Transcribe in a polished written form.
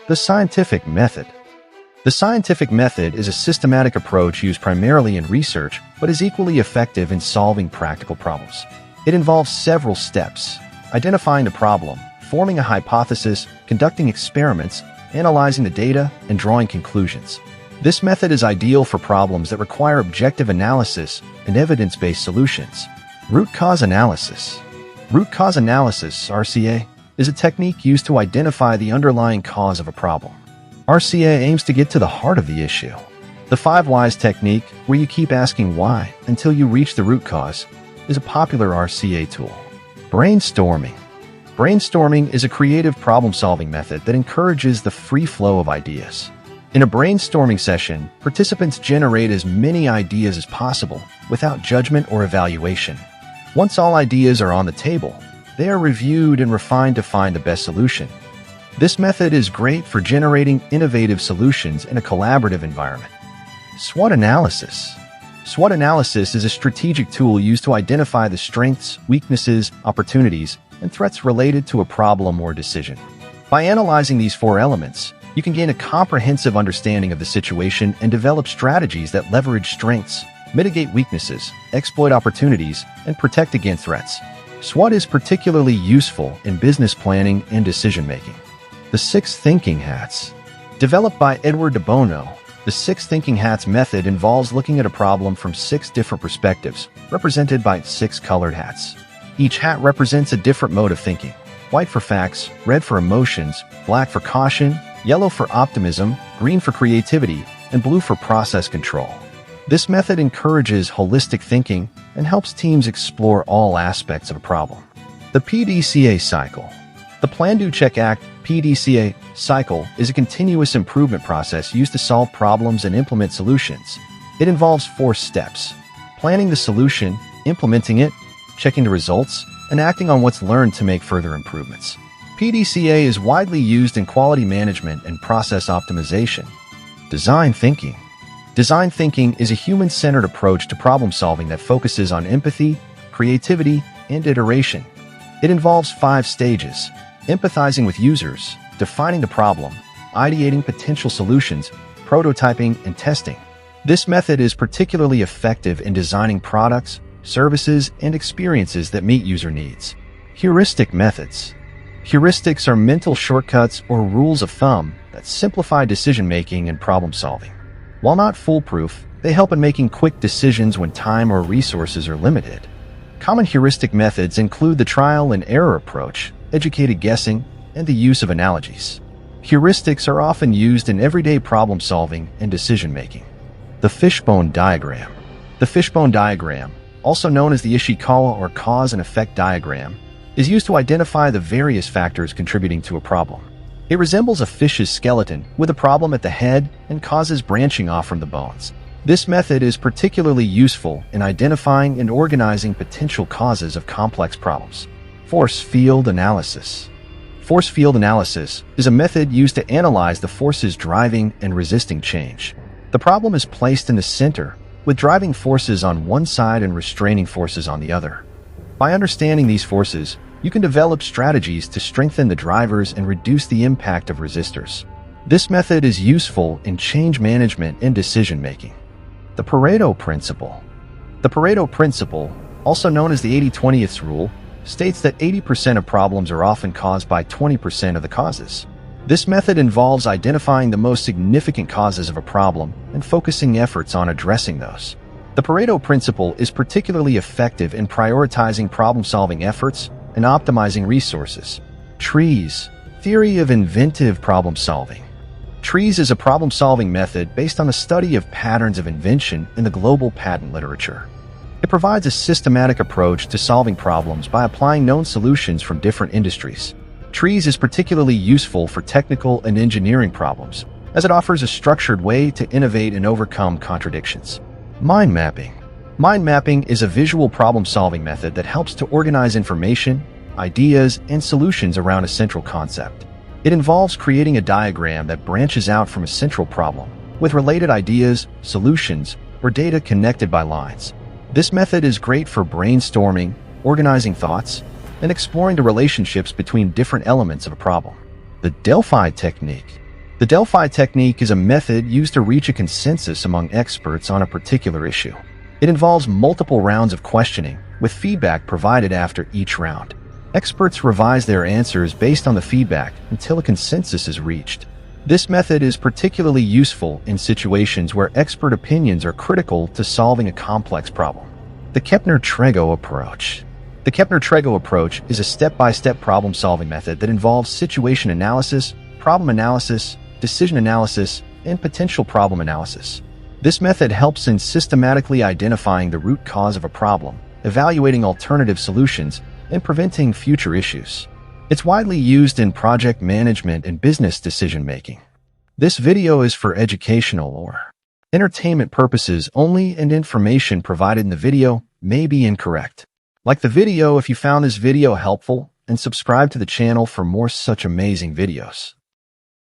The scientific method. The scientific method is a systematic approach used primarily in research, but is equally effective in solving practical problems. It involves several steps: identifying the problem, forming a hypothesis, conducting experiments, analyzing the data, and drawing conclusions. This method is ideal for problems that require objective analysis and evidence-based solutions. Root cause analysis. Root cause analysis, RCA, is a technique used to identify the underlying cause of a problem. RCA aims to get to the heart of the issue. The 5 whys technique, where you keep asking why until you reach the root cause, is a popular RCA tool. Brainstorming. Brainstorming is a creative problem-solving method that encourages the free flow of ideas. In a brainstorming session, participants generate as many ideas as possible without judgment or evaluation. Once all ideas are on the table, they are reviewed and refined to find the best solution. This method is great for generating innovative solutions in a collaborative environment. SWOT Analysis. SWOT analysis is a strategic tool used to identify the strengths, weaknesses, opportunities, and threats related to a problem or decision. By analyzing these 4 elements, you can gain a comprehensive understanding of the situation and develop strategies that leverage strengths, mitigate weaknesses, exploit opportunities, and protect against threats. SWOT is particularly useful in business planning and decision-making. The 6 thinking hats. Developed by Edward de Bono, the 6 thinking hats method involves looking at a problem from 6 different perspectives, represented by 6 colored hats. Each hat represents a different mode of thinking: white for facts, red for emotions, black for caution, yellow for optimism, green for creativity, and blue for process control. This method encourages holistic thinking and helps teams explore all aspects of a problem. The PDCA Cycle. The Plan, Do, Check, Act (PDCA) cycle is a continuous improvement process used to solve problems and implement solutions. It involves 4 steps: planning the solution, implementing it, checking the results, and acting on what's learned to make further improvements. PDCA is widely used in quality management and process optimization. Design thinking. Design thinking is a human-centered approach to problem-solving that focuses on empathy, creativity, and iteration. It involves 5 stages: empathizing with users, defining the problem, ideating potential solutions, prototyping, and testing. This method is particularly effective in designing products, services, and experiences that meet user needs. Heuristic methods. Heuristics are mental shortcuts or rules of thumb that simplify decision-making and problem-solving. While not foolproof, they help in making quick decisions when time or resources are limited. Common heuristic methods include the trial and error approach, educated guessing, and the use of analogies. Heuristics are often used in everyday problem-solving and decision-making. The Fishbone Diagram. The Fishbone Diagram, also known as the Ishikawa or cause and effect diagram, is used to identify the various factors contributing to a problem. It resembles a fish's skeleton, with a problem at the head and causes branching off from the bones. This method is particularly useful in identifying and organizing potential causes of complex problems. Force field analysis. Force field analysis is a method used to analyze the forces driving and resisting change. The problem is placed in the center, with driving forces on one side and restraining forces on the other. By understanding these forces, you can develop strategies to strengthen the drivers and reduce the impact of resistors. This method is useful in change management and decision-making. The Pareto Principle. The Pareto Principle, also known as the 80-20th rule, states that 80% of problems are often caused by 20% of the causes. This method involves identifying the most significant causes of a problem and focusing efforts on addressing those. The Pareto Principle is particularly effective in prioritizing problem-solving efforts and optimizing resources. TRIZ, Theory of Inventive Problem Solving. TRIZ is a problem-solving method based on the study of patterns of invention in the global patent literature. It provides a systematic approach to solving problems by applying known solutions from different industries. TRIZ is particularly useful for technical and engineering problems, as it offers a structured way to innovate and overcome contradictions. Mind mapping. Mind mapping is a visual problem-solving method that helps to organize information, ideas, and solutions around a central concept. It involves creating a diagram that branches out from a central problem, with related ideas, solutions, or data connected by lines. This method is great for brainstorming, organizing thoughts, and exploring the relationships between different elements of a problem. The Delphi Technique. The Delphi Technique is a method used to reach a consensus among experts on a particular issue. It involves multiple rounds of questioning, with feedback provided after each round. Experts revise their answers based on the feedback until a consensus is reached. This method is particularly useful in situations where expert opinions are critical to solving a complex problem. The Kepner-Tregoe Approach. The Kepner-Tregoe Approach is a step-by-step problem-solving method that involves situation analysis, problem analysis, decision analysis, and potential problem analysis. This method helps in systematically identifying the root cause of a problem, evaluating alternative solutions, and preventing future issues. It's widely used in project management and business decision-making. This video is for educational or entertainment purposes only, and information provided in the video may be incorrect. Like the video if you found this video helpful, and subscribe to the channel for more such amazing videos.